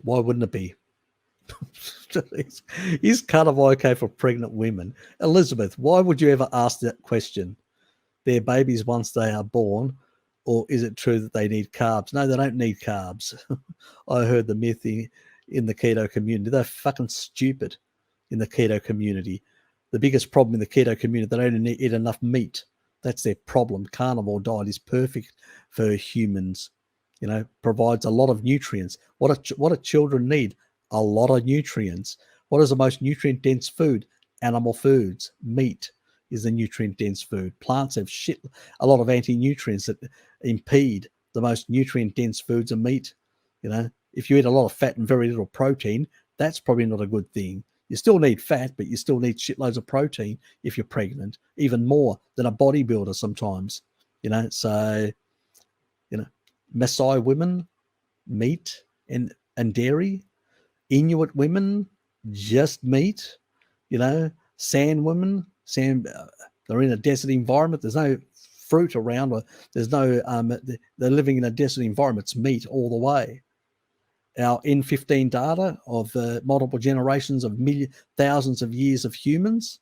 Why wouldn't it be? Is carnivore okay for pregnant women? Elizabeth, why would you ever ask that question? They're babies once they are born, or is it true that they need carbs? No, they don't need carbs. I heard the myth in the keto community. They're fucking stupid in the keto community. The biggest problem in the keto community, they don't eat enough meat. That's their problem. Carnivore diet is perfect for humans. You know, provides a lot of nutrients. What do children need? A lot of nutrients. What is the most nutrient-dense food? Animal foods. Meat is the nutrient-dense food. Plants have a lot of anti-nutrients that impede the most nutrient-dense foods of meat. You know, if you eat a lot of fat and very little protein, that's probably not a good thing. You still need fat, but you still need shitloads of protein if you're pregnant, even more than a bodybuilder sometimes. You know, so, you know, Maasai women, meat and dairy. Inuit women, just meat. You know, Sand women, they're in a desert environment. There's no fruit around, or there's no, they're living in a desert environment. It's meat all the way. Our N15 data of multiple generations of thousands of years of humans.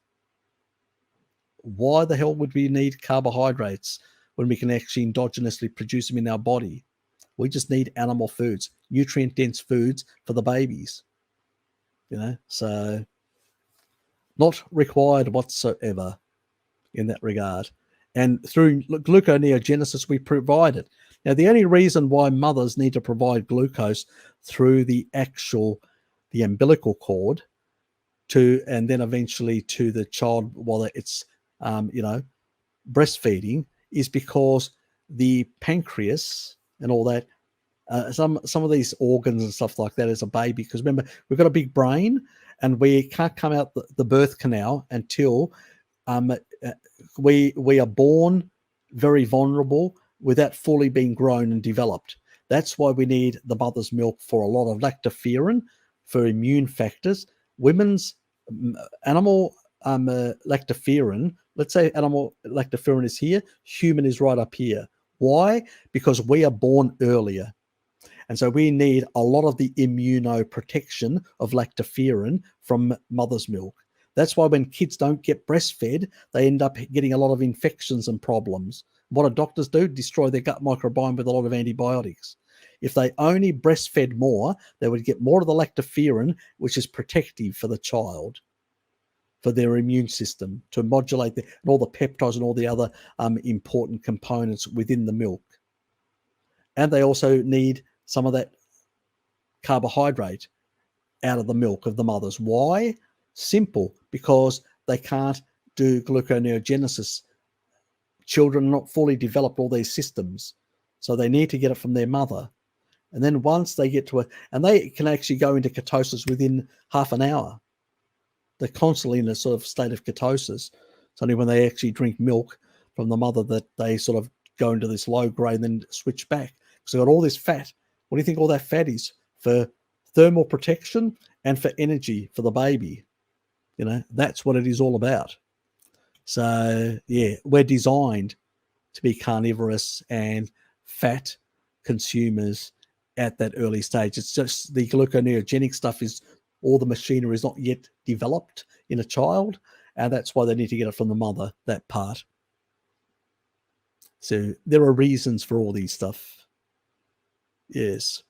Why the hell would we need carbohydrates when we can actually endogenously produce them in our body? We just need animal foods, nutrient-dense foods for the babies. You know, so not required whatsoever in that regard. And through gluconeogenesis, we provide it. Now, the only reason why mothers need to provide glucose through the umbilical cord and then eventually to the child while it's, breastfeeding, is because the pancreas and all that, some of these organs and stuff like that as a baby, because remember, we've got a big brain and we can't come out the birth canal until we are born very vulnerable without fully being grown and developed. That's why we need the mother's milk for a lot of lactoferrin, for immune factors. Women's animal lactoferrin, let's say animal lactoferrin is here, human is right up here. Why? Because we are born earlier. And so we need a lot of the immunoprotection of lactoferrin from mother's milk. That's why when kids don't get breastfed, they end up getting a lot of infections and problems. What do doctors do? Destroy their gut microbiome with a lot of antibiotics. If they only breastfed more, they would get more of the lactoferrin, which is protective for the child, for their immune system, to modulate and all the peptides and all the other important components within the milk. And they also need some of that carbohydrate out of the milk of the mothers. Why? Simple, because they can't do gluconeogenesis. Children are not fully developed, all these systems. So they need to get it from their mother. And then once they get to and they can actually go into ketosis within half an hour. They're constantly in a sort of state of ketosis. It's only when they actually drink milk from the mother that they sort of go into this low grade and then switch back. So they've got all this fat. What do you think all that fat is? For thermal protection and for energy for the baby. You know, that's what it is all about. So, yeah, we're designed to be carnivorous and fat consumers at that early stage. It's just the gluconeogenic stuff is, all the machinery is not yet developed in a child, and that's why they need to get it from the mother, that part. So there are reasons for all these stuff. Yes.